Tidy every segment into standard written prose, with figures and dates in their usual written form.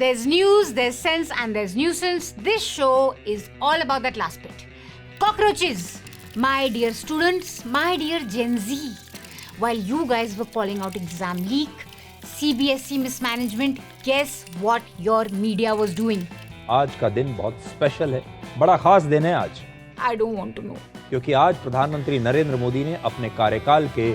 There's news, there's sense, and there's nuisance. This show is all about that last bit. Cockroaches. My dear students, my dear Gen Z. While you guys were calling out exam leak, CBSE mismanagement, guess what your media was doing? आज का दिन बहुत special है, बड़ा खास दिन है आज। I don't want to know. क्योंकि आज प्रधानमंत्री नरेंद्र मोदी ने अपने कार्यकाल के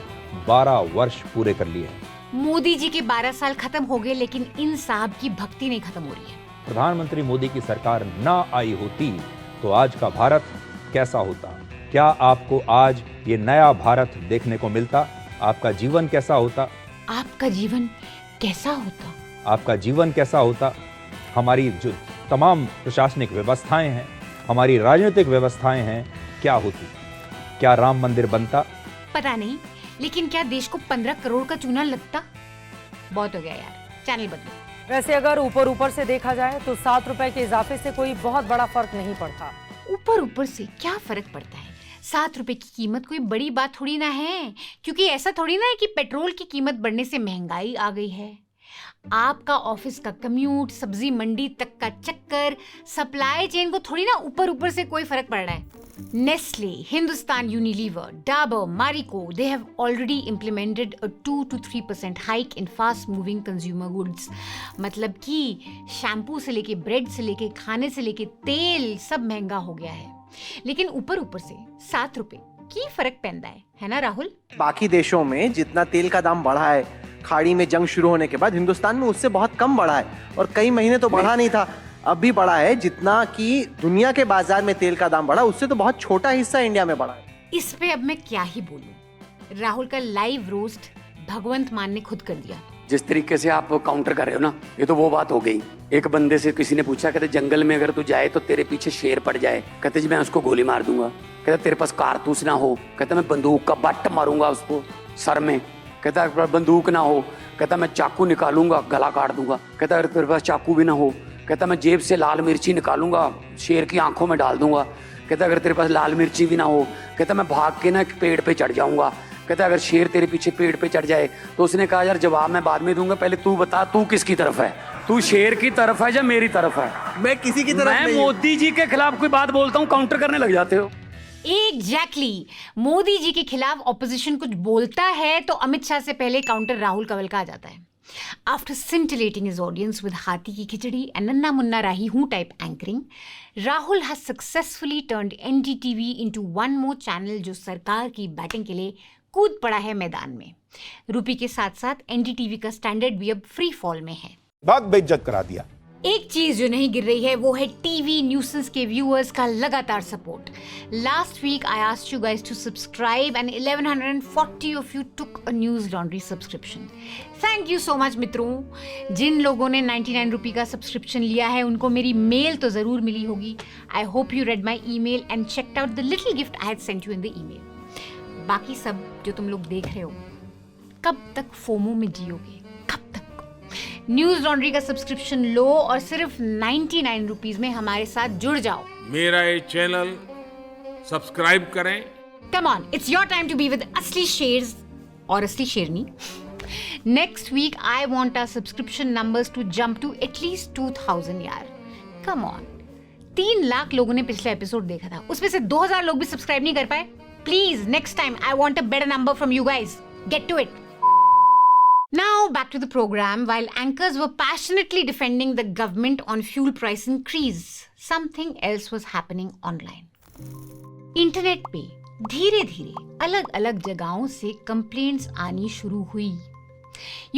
12 वर्ष पूरे कर लिए हैं। मोदी जी के 12 साल खत्म हो गए, लेकिन इन साहब की भक्ति नहीं खत्म हो रही है। प्रधानमंत्री मोदी की सरकार ना आई होती तो आज का भारत कैसा होता? क्या आपको आज ये नया भारत देखने को मिलता? आपका जीवन कैसा होता? आपका जीवन कैसा होता? आपका जीवन कैसा होता? हमारी जो तमाम प्रशासनिक व्यवस्थाएं हैं, हमारी राजनीतिक व्यवस्थाएं हैं, क्या होती? क्या राम मंदिर बनता? पता नहीं, लेकिन क्या देश को 15 करोड़ का चूना लगता? बहुत हो गया यार, चैनल बदलो। वैसे अगर ऊपर से देखा जाए तो 7 रुपए के इजाफे से कोई बहुत बड़ा फर्क नहीं पड़ता। ऊपर से क्या फर्क पड़ता है? 7 रुपए की कीमत कोई बड़ी बात थोड़ी ना है, क्योंकि ऐसा थोड़ी ना है कि पेट्रोल की कीमत बढ़ने से महंगाई आ गई है। आपका ऑफिस का कम्यूट, सब्जी मंडी तक का चक्कर, सप्लाई चेन को थोड़ी ना ऊपर से कोई फर्क पड़ रहा है। Nestle, Hindustan Unilever, Dabur, Marico, they have already implemented a 2 to 3% hike in fast-moving consumer goods. मतलब कि शैम्पू से लेके ब्रेड से लेके खाने से लेके तेल सब महंगा हो गया है, लेकिन ऊपर से 7 रुपए की फर्क पैंदा है ना राहुल? बाकी देशों में जितना तेल का दाम बढ़ा है, खाड़ी में जंग शुरू होने के बाद हिंदुस्तान में उससे बहुत कम बढ़ा है, और कई महीने तो बढ़ा नहीं था, अब भी बढ़ा है। जितना कि दुनिया के बाजार में तेल का दाम बढ़ा, उससे तो बहुत छोटा हिस्सा इंडिया में बढ़ा है। इस पे अब मैं क्या ही बोलूं। राहुल का लाइव रोस्ट भगवंत मान ने खुद कर दिया। जिस तरीके से आप काउंटर कर रहे हो ना, ये तो वो बात हो गई। एक बंदे से किसी ने पूछा, कहते जंगल में अगर तू जाए तो तेरे पीछे शेर पड़ जाए, कहते जी मैं उसको गोली मार दूंगा। कहता तेरे पास कारतूस ना हो, कहता मैं बंदूक का बट मारूंगा उसको सर में। कहता बंदूक ना हो, कहता मैं चाकू निकालूंगा गला काट दूंगा। कहता अगर तेरे पास चाकू भी ना हो, कहता मैं जेब से लाल मिर्ची निकालूंगा शेर की आंखों में डाल दूंगा। कहता अगर तेरे पास लाल मिर्ची भी ना हो, कहता मैं भाग के ना एक पेड़ पे चढ़ जाऊंगा। कहता अगर शेर तेरे पीछे पेड़ पे चढ़ जाए तो उसने कहा यार जवाब मैं बाद में दूंगा, पहले तू बता तू किसकी तरफ है? तू शेर की तरफ है या मेरी तरफ है? मैं किसी की तरफ मैं नहीं। मोदी जी के खिलाफ कोई बात बोलता हूँ, काउंटर करने लग जाते हो। एग्जैक्टली मोदी जी के खिलाफ ऑपोजिशन कुछ बोलता है तो अमित शाह से पहले काउंटर राहुल कंवल का आ जाता है। After scintillating his audience with हाथी की खिचड़ी and नन्ना मुन्ना राही हूँ type anchoring, Rahul has successfully turned NDTV into one more channel जो सरकार की बैटिंग के लिए कूद पड़ा है मैदान में। रूपी के साथ साथ NDTV का स्टैंडर्ड भी अब फ्री फॉल में है। बहुत बेइज्जत करा दिया। एक चीज जो नहीं गिर रही है वो है टीवी न्यूसेंस के व्यूअर्स का लगातार support. Last week I asked you guys to subscribe and 1140 of you took a Newslaundry subscription. Thank you so much मित्रों। जिन लोगों ने 99 रुपये का सब्सक्रिप्शन लिया है उनको मेरी मेल तो जरूर मिली होगी। I hope you read my email and checked out the little gift I had sent you in the email. बाकी सब जो तुम लोग देख रहे हो, कब तक फोमो में जियोगे? न्यूज लॉन्ड्री का सब्सक्रिप्शन लो और सिर्फ 99 रुपीज में हमारे साथ जुड़ जाओ। मेरा ये चैनल सब्सक्राइब करें। Come on, it's your time to be with असली शेर्स और असली शेरनी। Next week I want our subscription numbers to jump to at least 2000 यार। कम ऑन, 3 लाख लोगों ने पिछला एपिसोड देखा था, उसमें से 2000 लोग भी सब्सक्राइब नहीं कर पाए। Please next time I want a better number from you guys. Get to it. Now back to the program. While anchors were passionately defending the government on fuel price increase, something else was happening online. Internet पे धीरे धीरे अलग अलग जगहों से complaints आनी शुरू हुई।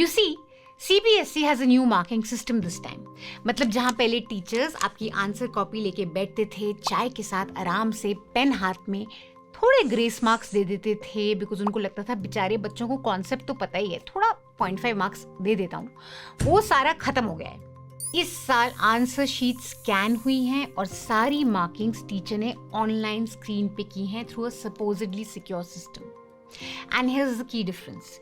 You see, CBSE has a new marking system this time. मतलब जहाँ पहले टीचर्स आपकी आंसर कॉपी लेके बैठते थे चाय के साथ आराम से पेन हाथ में, थोड़े ग्रेस मार्क्स दे देते थे बिकॉज उनको लगता था बेचारे बच्चों को कॉन्सेप्ट तो पता ही है, थोड़ा 0.5 मार्क्स दे देता हूँ, वो सारा खत्म हो गया है। इस साल आंसर शीट स्कैन हुई हैं और सारी मार्किंग्स टीचर ने ऑनलाइन स्क्रीन पे की हैं through a supposedly secure system. And here's the key difference.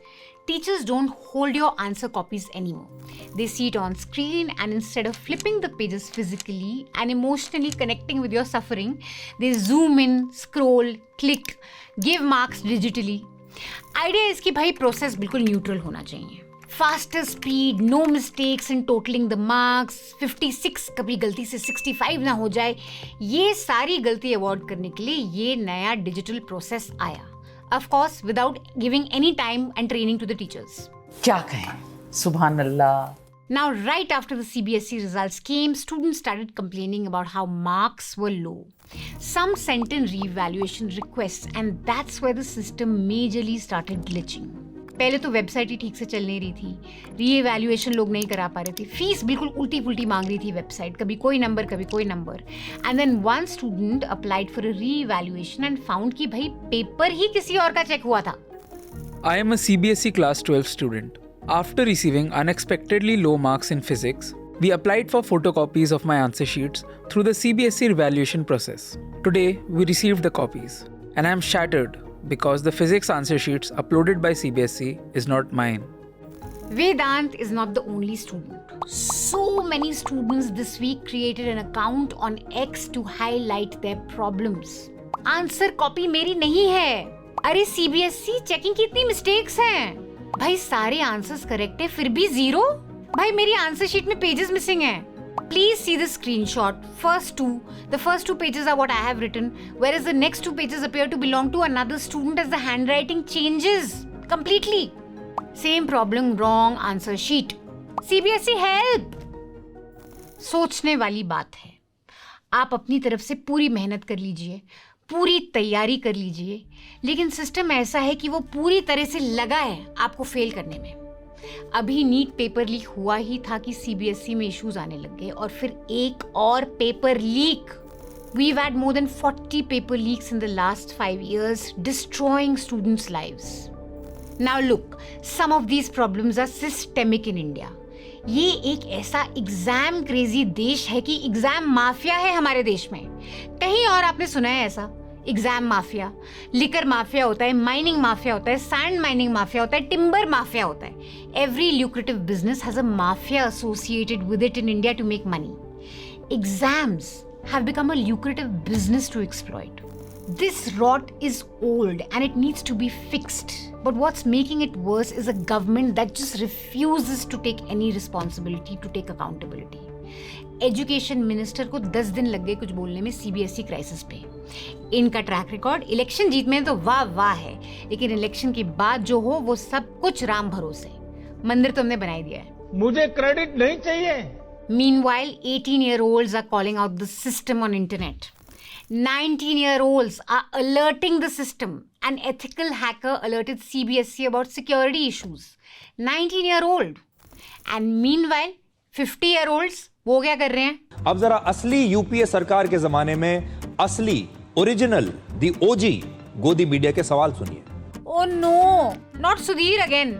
Teachers don't hold your answer copies anymore. They see it on screen and instead of flipping the pages physically and emotionally connecting with your suffering, they zoom in, scroll, click, give marks digitally. Idea is कि भाई process बिल्कुल neutral होना चाहिए। faster speed, no mistakes in totaling the marks, 56 कभी गलती से 65 ना हो जाए, ये सारी गलती अवॉइड करने के लिए ये नया डिजिटल प्रोसेस आया. Of course, without giving any time and training to the teachers. क्या कहें, सुभान अल्लाह. Now, right after the CBSE results came, students started complaining about how marks were low. Some sent in re-evaluation requests, and that's where the system majorly started glitching. पहले तो website ही ठीक से चल नहीं रही थी, री-एवैल्यूएशन लोग नहीं करा पा रहे थे, फीस बिल्कुल उल्टी पुल्टी मांग रही थी वेबसाइट, कभी कोई नंबर कभी कोई number. And then one student applied for a re-evaluation and found कि भाई पेपर ही किसी और का चेक हुआ था. I am a CBSE Class 12 student. After receiving unexpectedly low marks in physics, we applied for photocopies of my answer sheets through the CBSE evaluation process. Today, we received the copies, and I am shattered because the physics answer sheets uploaded by CBSE is not mine. Vedant is not the only student. So many students this week created an account on X to highlight their problems. Answer copy मेरी नहीं है. अरे CBSE checking की इतनी mistakes हैं. भाई सारे answers correct है फिर भी 0. भाई मेरी आंसर शीट में पेजेस मिसिंग हैं. Please see the screenshot. The first two pages are what I have written, whereas the next 2 pages appear to belong to another student as the handwriting changes completely. Same problem, wrong answer sheet. CBSE help! सोचने वाली बात है. आप अपनी तरफ से पूरी मेहनत कर लीजिए, पूरी तैयारी कर लीजिए, लेकिन सिस्टम ऐसा है कि वो पूरी तरह से लगा है आपको फेल करने में. अभी नीट पेपर लीक हुआ ही था कि सीबीएसई में इश्यूज आने लग गए और फिर एक और paper leak. We've had more than 40 paper leaks in the last 5 years, destroying students' lives. Now look, some of these problems are systemic in India. ये एक ऐसा एग्जाम क्रेजी देश है कि एग्जाम माफिया है हमारे देश में. कहीं और आपने सुना है ऐसा? एग्जाम माफिया, लिकर माफिया होता है, माइनिंग माफिया होता है, सैंड माइनिंग माफिया होता है, टिम्बर माफिया होता है. Every lucrative business has a mafia associated with it in India to make money. Exams have become a lucrative business to exploit. This rot is old and it needs to be fixed. But what's making it worse is a government that just refuses to take any responsibility, to take accountability. Education minister को 10 दिन लग गए कुछ बोलने में CBSE crisis पे. इनका track record election जीतने में तो वाह वाह है, लेकिन इलेक्शन के बाद जो हो वो सब कुछ राम भरोसे. मंदिर तो हमने बनाई दिया है, मुझे क्रेडिट नहीं चाहिए. Meanwhile, 18-year-olds are calling out the system on internet. 19-year-olds are alerting the system. An ethical hacker alerted CBSE about security issues. 19-year-old. And meanwhile, 50-year-olds वो क्या कर रहे हैं? अब जरा असली यूपीए सरकार के जमाने में असली ओरिजिनल दी ओजी गोदी मीडिया के सवाल सुनिए. Oh no, not Sudhir again.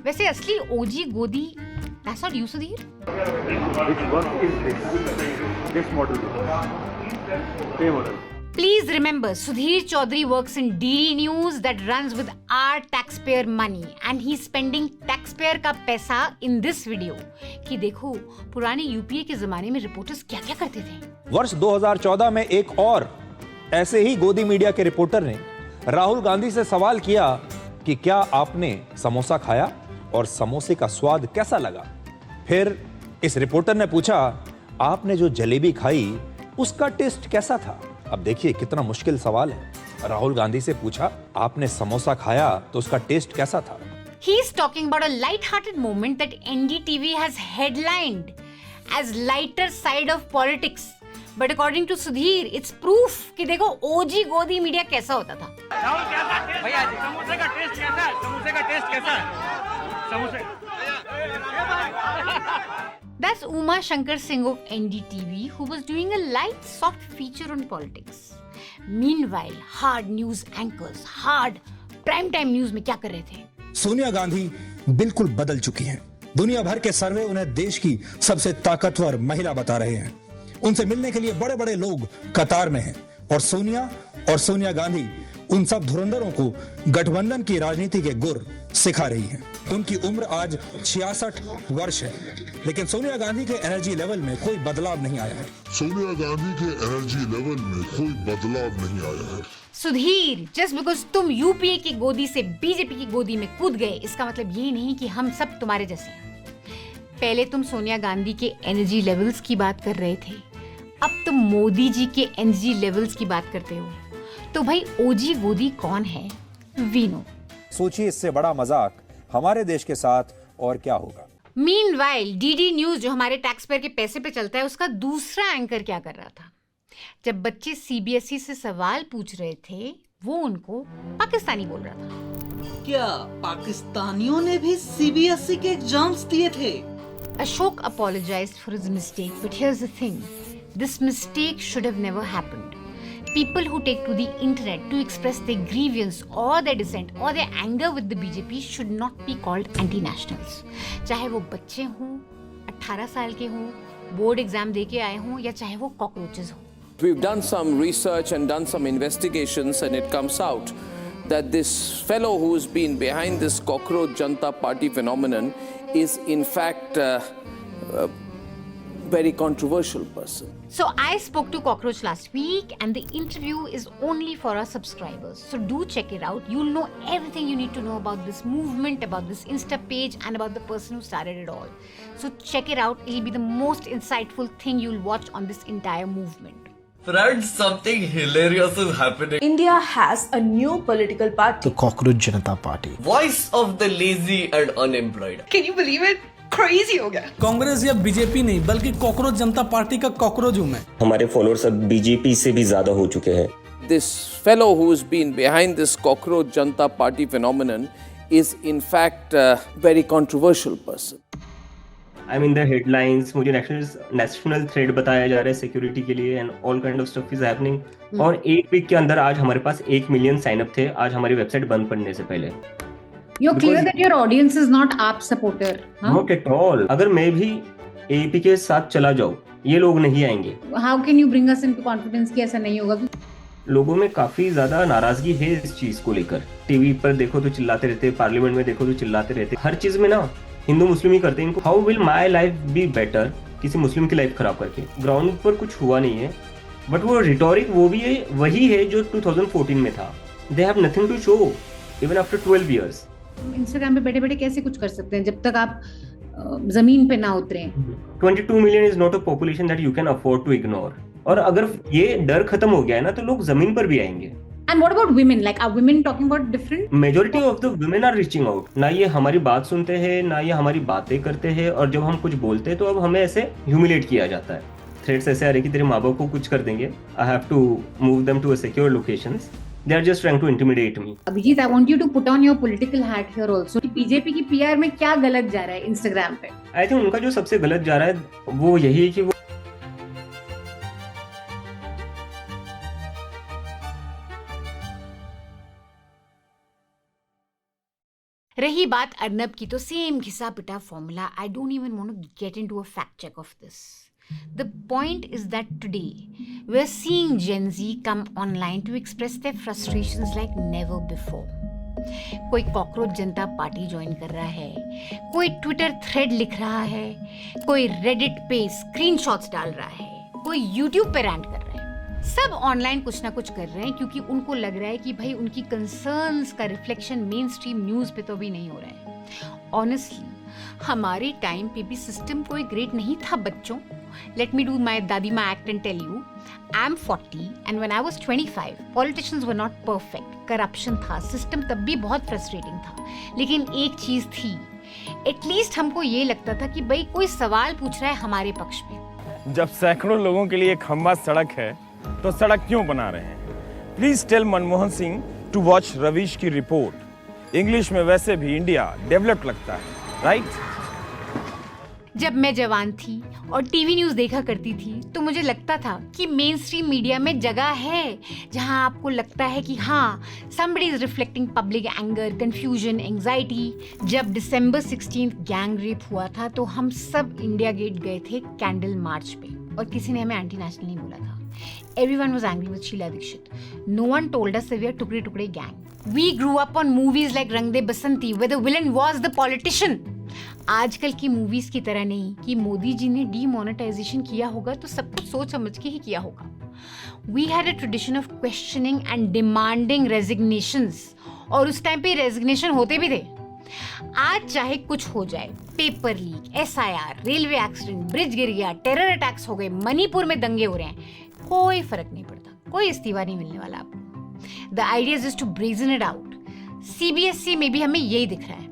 वैसे असली ओजी गोदी, that's not you, Sudhir. Which work is this model? Pay model. Please remember, Sudhir Chaudhary works in DD News that runs with our taxpayer money and he's spending taxpayer का पैसा in this video. कि देखो पुराने UPA के जमाने में reporters क्या क्या करते थे. वर्ष 2014 में एक और ऐसे ही गोदी मीडिया के रिपोर्टर ने राहुल गांधी से सवाल किया कि क्या आपने समोसा खाया और समोसे का स्वाद कैसा लगा. फिर इस रिपोर्टर ने पूछा, आपने जो जलेबी खाई उसका टेस्ट कैसा था. अब देखिए कितना मुश्किल सवाल है. राहुल गांधी से पूछा, आपने समोसा खाया तो उसका टेस्ट कैसा था. He's talking about a light-hearted moment that NDTV has headlined as lighter side of politics. But according to Sudhir, it's proof कि देखो OG गोदी मीडिया कैसा होता था. भैया समोसे का टेस्ट कैसा है? समोसे का टेस्ट कैसा है? समोसे. That's Uma Shankar Singh of NDTV who was doing a light, soft feature on politics. Meanwhile, hard news anchors, hard prime time news में क्या कर रहे थे? सोनिया गांधी बिल्कुल बदल चुकी हैं. दुनिया भर के सर्वे उन्हें देश की सबसे ताकतवर महिला बता रहे हैं. उनसे मिलने के लिए बड़े बड़े लोग कतार में हैं और सोनिया गांधी उन सब धुरंधरों को गठबंधन की राजनीति के गुर सिखा रही हैं. उनकी उम्र आज 66 वर्ष है, लेकिन सोनिया गांधी के एनर्जी लेवल में कोई बदलाव नहीं आया है. सुधीर, जस्ट बिकॉज तुम यूपीए की गोदी से बीजेपी की गोदी में कूद गए, इसका मतलब ये नहीं कि हम सब तुम्हारे जैसे हैं। पहले तुम सोनिया गांधी के एनर्जी लेवल्स की बात कर रहे थे, अब तुम मोदी जी के एनर्जी लेवल्स की बात करते हो। तो भाई ओजी गोदी कौन है? We know. सोचिए इससे बड़ा मजाक हमारे देश के साथ और क्या होगा। मीनवाइल डीडी न्यूज, जो हमारे टैक्स पेयर के पैसे पे चलता है, उसका दूसरा एंकर क्या कर रहा था? जब बच्चे सीबीएसई से सवाल पूछ रहे थे, वो उनको पाकिस्तानी बोल रहा था। क्या पाकिस्तानियों ने भी सीबीएसई के एग्जाम्स दिए थे? Ashok apologized for his mistake, but here's the thing. This mistake should have never happened. People who take to the internet to express their grievance or their dissent or their anger with the BJP should not be called anti-nationals. चाहे वो बच्चे हों, 18 साल के हों, board exam दे के आए हों, या चाहे वो कॉकरोचेस हों। We've done some research and done some investigations, and it comes out that this fellow who's been behind this cockroach Janta Party phenomenon is in fact a very controversial person. So I spoke to Cockroach last week, and the interview is only for our subscribers. So do check it out. You'll know everything you need to know about this movement, about this Insta page, and about the person who started it all. So check it out. It'll be the most insightful thing you'll watch on this entire movement. Friends, something hilarious is happening. India has a new political party. The Cockroach Janata Party. Voice of the lazy and unemployed. Can you believe it? Crazy हो गया। कांग्रेस या BJP नहीं, बल्कि cockroach Janta party का cockroach हूँ मैं। हमारे followers अब बीजेपी से भी ज्यादा हो चुके हैं। This fellow who's been behind this cockroach Janta Party phenomenon is in fact a very controversial person. I mean the headlines, मुझे नेशनल थ्रेड बताया जा रहा है सिक्योरिटी के लिए, and all kind of stuff is happening. और एक week के अंदर आज हमारे पास 1 मिलियन साइन अप थे, आज हमारी वेबसाइट बंद पड़ने से पहले। You're clear that your audience is not AAP supporter, huh? Not at all. अगर मैं भी AAP के साथ चला जाऊँ, ये लोग नहीं आएंगे। How can you bring us into confidence कि ऐसा नहीं होगा? लोगों में काफी ज्यादा नाराजगी है इस चीज को लेकर। टीवी पर देखो तो चिल्लाते रहते, पार्लियामेंट में देखो तो चिल्लाते रहते, हर चीज में ना हिंदू मुस्लिम ही करते हैं इनको। How will my life be better किसी मुस्लिम की लाइफ खराब करके? ग्राउंड पर कुछ हुआ नहीं है, बट वो रिटोरिक वो भी है, वही है जो 2014 में था। They have nothing to show even after 12 years। Instagram पे बैठे बैठे कैसे कुछ कर सकते हैं जब तक आप जमीन पे ना उतरे? 22 million is not a population that you can afford to ignore. और अगर ये डर खत्म हो गया है ना, तो लोग जमीन पर भी आएंगे। And what about women? Like, are women talking about different? Majority of the women are reaching out. ना ये हमारी बात सुनते हैं, ना ये हमारी बातें करते हैं, और जब हम कुछ बोलते हैं तो अब हमें ऐसे ह्यूमिलेट किया जाता है। थ्रेट्स ऐसे आ रहे कि तेरे माँ बाप को कुछ कर देंगे। I have to move them to a secure locations. They are just trying to intimidate me. Abhijit, I want you to put on your political hat here also. BJP की PR में क्या गलत जा रहा है Instagram पे? I think उनका जो सबसे गलत जा रहा है वो यही है कि वो रही बात अर्नब की, तो सेम घिसा पिटा formula. I don't even want to get into a fact check of this. The point is that today we are seeing Gen Z come online to express their frustrations like never before. कोई cockroach Janta party join कर रहा है, कोई Twitter thread लिख रहा है, कोई Reddit पे स्क्रीनशॉट्स डाल रहा है, कोई यूट्यूब पे रैंट कर रहा है। सब ऑनलाइन कुछ ना कुछ कर रहे हैं, क्योंकि उनको लग रहा है कि भाई उनकी कंसर्न्स का रिफ्लेक्शन मेन स्ट्रीम न्यूज़ पे तो भी नहीं हो रहा है। ऑनेस्टली हमारे टाइम पे भी सिस्टम कोई ग्रेट नहीं था बच्चों। लेट मी डू माई दादी my act and tell you, I am 40 and when I was 25 politicians were not perfect, corruption था, सिस्टम तब भी बहुत फ्रस्ट्रेटिंग था। लेकिन एक चीज़ थी, एटलीस्ट हमको ये लगता था कि भाई कोई सवाल पूछ रहा है हमारे पक्ष में। जब सैकड़ों लोगों के लिए एक खंबा सड़क है, तो सड़क क्यों बना रहे हैं? Please tell Manmohan Singh to watch Ravish की रिपोर्ट। इंग्लिश में वैसे भी इंडिया डेवलप्ड लगता है, राइट? जब मैं जवान थी और टीवी न्यूज़ देखा करती थी, तो मुझे लगता था कि मेन स्ट्रीम मीडिया में जगह है जहां आपको लगता है कि हाँ, somebody is reflecting public anger, confusion, anxiety। जब December 16th गैंग रेप हुआ था, तो हम सब इंडिया गेट गए थे कैंडल मार्च पे, और किसी ने हमें एंटी नेशनल नहीं बोला था। Everyone was angry with Sheila Dikshit. No one told us that we are टुकड़े टुकड़े gang. We grew up on movies like रंग दे बसंती, where the villain was the politician. आजकल की मूवीज की तरह नहीं कि मोदी जी ने डीमोनेटाइजेशन किया होगा तो सब कुछ सोच समझ के ही किया होगा। We had a tradition of questioning and demanding resignations, और उस टाइम पे रेजिग्नेशन होते भी थे. आज चाहे कुछ हो जाए, paper leak, SIR, railway accident, bridge गिर गया, टेरर अटैक्स हो गए, मणिपुर में दंगे हो रहे हैं, कोई फर्क नहीं पड़ता, कोई इस्तीफा नहीं मिलने वाला आपको. The idea is just to brazen it out. CBSE में भी हमें यही दिख रहा है.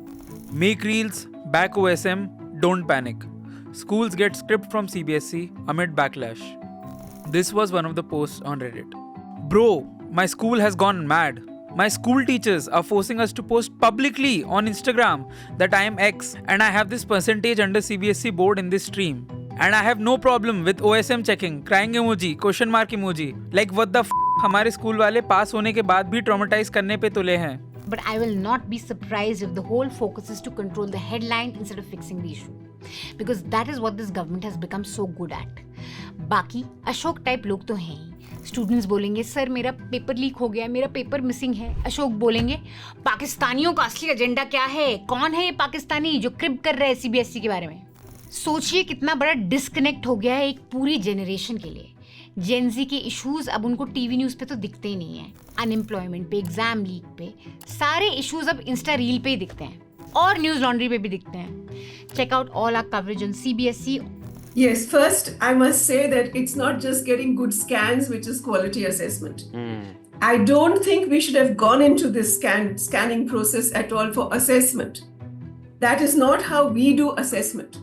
Make reels, back OSM, don't panic. Schools get script from CBSE amid backlash. This was one of the posts on Reddit. Bro, my school has gone mad. My school teachers are forcing us to post publicly on Instagram that I am X and I have this percentage under CBSE board in this stream. And I have no problem with OSM checking, crying emoji, question mark emoji. Like what the f***, हमारे school वाले पास होने के बाद भी traumatise करने पे तुले हैं. But I will not be surprised if the whole focus is to control the headline instead of fixing the issue. Because that is what this government has become so good at. बाकी Ashok type लोग तो हैं ही. Students बोलेंगे sir मेरा paper leak हो गया, मेरा paper missing है. अशोक बोलेंगे पाकिस्तानियों का असली एजेंडा क्या है, कौन है ये पाकिस्तानी जो क्रिब कर रहे हैं CBSE के बारे में. सोचिए कितना बड़ा डिस्कनेक्ट हो गया है एक पूरी जनरेशन के लिए. जेनजी के इश्यूज अब उनको टीवी न्यूज़ पे तो दिखते ही नहीं है. अनएम्प्लॉयमेंट पे, एग्जाम लीक पे, सारे इश्यूज अब इंस्टा रील पे ही दिखते हैं और न्यूज़ लॉन्ड्री पे भी दिखते हैं. Check out all our coverage on CBSE. Yes, first I must say that it's not just getting good scans which is quality assessment. I don't think we should have gone into this scanning process at all for assessment. That is not how we do assessment.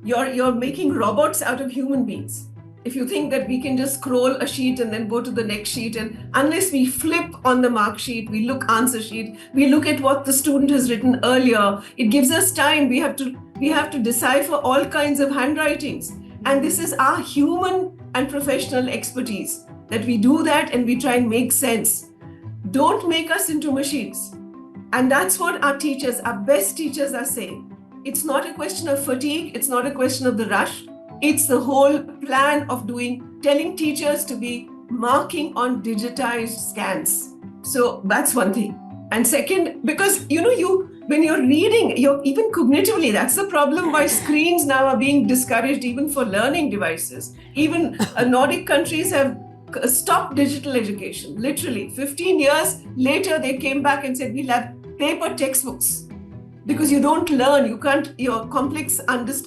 You're making robots out of human beings. If you think that we can just scroll a sheet and then go to the next sheet, and unless we flip on the mark sheet, we look answer sheet, we look at what the student has written earlier, it gives us time. We have to decipher all kinds of handwritings, and this is our human and professional expertise that we do that and we try and make sense. Don't make us into machines. And that's what our teachers, our best teachers, are saying. It's not a question of fatigue, it's not a question of the rush. It's the whole plan of telling teachers to be marking on digitized scans. So that's one thing. And second, because when you're reading, even cognitively, that's the problem why screens now are being discouraged even for learning devices. Even Nordic countries have stopped digital education. Literally, 15 years later, they came back and said, we'll have paper textbooks. Because you don't learn, your complex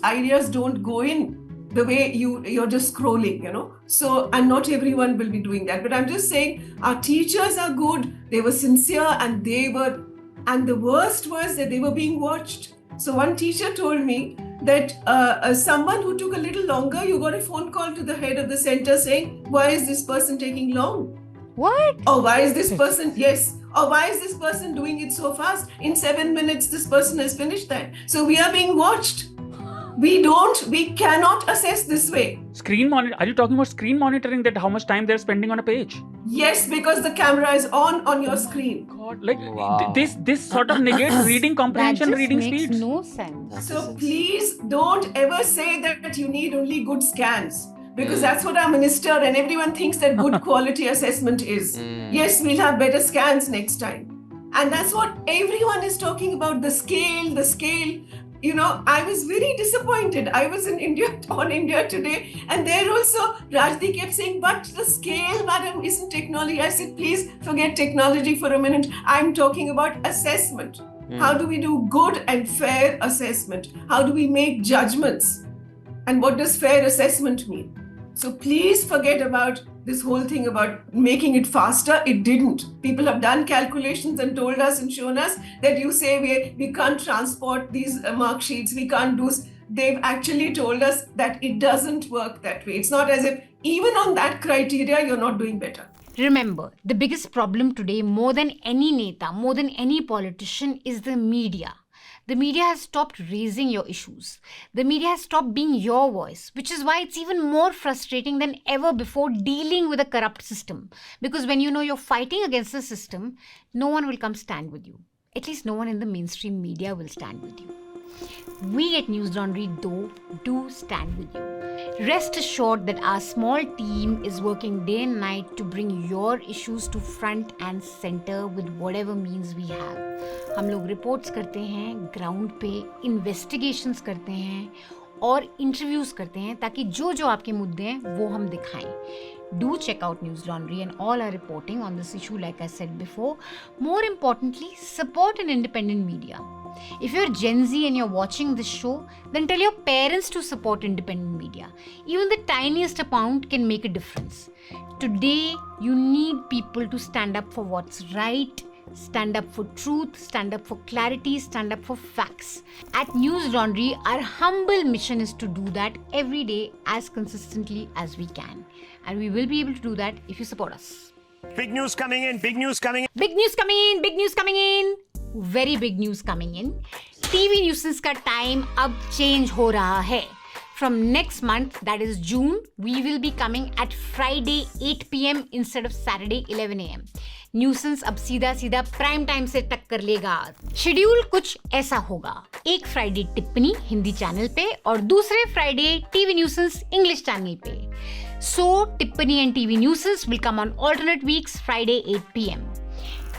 ideas don't go in the way you're just scrolling, So, and not everyone will be doing that. But I'm just saying, our teachers are good, they were sincere, and the worst was that they were being watched. So one teacher told me that someone who took a little longer, you got a phone call to the head of the center saying, why is this person taking long? What? Or why is this person, yes. Or why is this person doing it so fast? In 7 minutes, this person has finished that. So we are being watched. We cannot assess this way. Are you talking about screen monitoring, that how much time they're spending on a page? Yes, because the camera is on your screen. God, this sort of negates reading comprehension, reading speed. That just makes no sense. So please don't ever say that you need only good scans. Because that's what our minister and everyone thinks that good quality assessment is. Yes, we'll have better scans next time. And that's what everyone is talking about, the scale. I was very disappointed. I was in on India Today, and there also Rajdi kept saying, but the scale, madam, isn't technology. I said, please forget technology for a minute. I'm talking about assessment. How do we do good and fair assessment? How do we make judgments? And what does fair assessment mean? So please forget about this whole thing about making it faster. It didn't. People have done calculations and told us and shown us that you say we can't transport these mark sheets, we can't do. They've actually told us that it doesn't work that way. It's not as if even on that criteria, you're not doing better. Remember, the biggest problem today, more than any neta, more than any politician, is the media. The media has stopped raising your issues. The media has stopped being your voice, which is why it's even more frustrating than ever before dealing with a corrupt system. Because when you know you're fighting against the system, no one will come stand with you. At least no one in the mainstream media will stand with you. We at News Laundry, though, do stand with you. Rest assured that our small team is working day and night to bring your issues to front and center with whatever means we have. हम लोग reports करते हैं, ground पे investigations करते हैं और interviews करते हैं ताकि जो आपके मुद्दे हैं वो हम दिखाएं. Do check out News Laundry and all our reporting on this issue, like I said before. More importantly, support an independent media. If you're Gen Z and you're watching this show, then tell your parents to support independent media. Even the tiniest amount can make a difference. Today, you need people to stand up for what's right, stand up for truth, stand up for clarity, stand up for facts. At News Laundry, our humble mission is to do that every day as consistently as we can. And we will be able to do that if you support us. Big news coming in, big news coming in. Big news coming in, big news coming in. Very big news coming in. TV nuisance का time अब change हो रहा है. From next month, that is June, we will be coming at Friday 8 PM instead of Saturday 11 AM. Nuisance अब सीधा सीधा prime time से टक्कर लेगा. शेड्यूल कुछ ऐसा होगा. एक फ्राइडे टिप्पणी हिंदी चैनल पे और दूसरे Friday TV nuisance English channel पे. So, Tippani and TV Nuisance will come on alternate weeks, Friday 8 PM.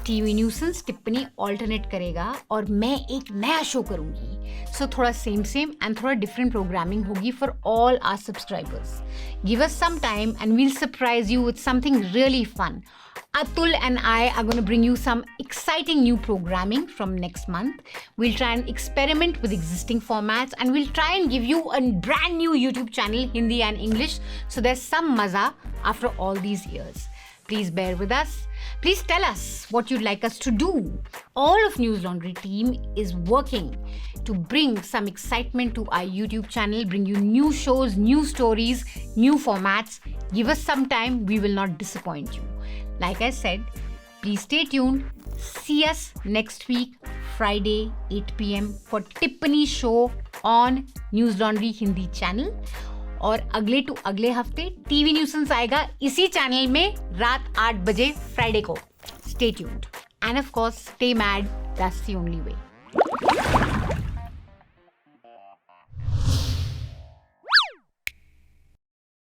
TV Nuisance टिप्पणी alternate करेगा और मैं एक नया शो करूंगी. So, थोड़ा same and थोड़ा different programming होगी for all our subscribers. Give us some time and we'll surprise you with something really fun. Atul and I are going to bring you some exciting new programming from next month. We'll try and experiment with existing formats and we'll try and give you a brand new YouTube channel, Hindi and English, so there's some maza after all these years. Please bear with us. Please tell us what you'd like us to do. All of News Laundry team is working to bring some excitement to our YouTube channel, bring you new shows, new stories, new formats. Give us some time, we will not disappoint you. Like I said, please stay tuned. See us next week, Friday, 8 PM for Tippani show on News Laundry Hindi channel. और अगले to अगले हफ्ते TV nuisance आएगा इसी channel में रात 8 बजे Friday को. Stay tuned. And of course, stay mad. That's the only way.